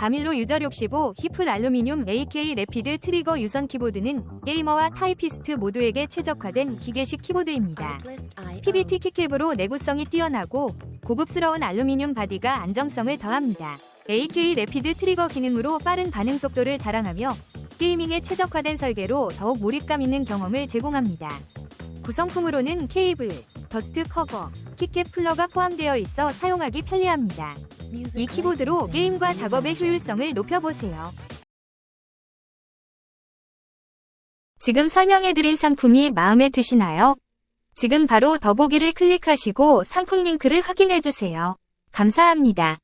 바밀로 유저력 15 히플 알루미늄 AK 래피드 트리거 유선 키보드는 게이머와 타이피스트 모두에게 최적화된 기계식 키보드입니다. PBT 키캡으로 내구성이 뛰어나고 고급스러운 알루미늄 바디가 안정성을 더합니다. AK 래피드 트리거 기능으로 빠른 반응 속도를 자랑하며 게이밍에 최적화된 설계로 더욱 몰입감 있는 경험을 제공합니다. 구성품으로는 케이블, 더스트 커버, 키캡 플러가 포함되어 있어 사용하기 편리합니다. 이 키보드로 게임과 작업의 효율성을 높여보세요. 지금 설명해드린 상품이 마음에 드시나요? 지금 바로 더보기를 클릭하시고 상품 링크를 확인해주세요. 감사합니다.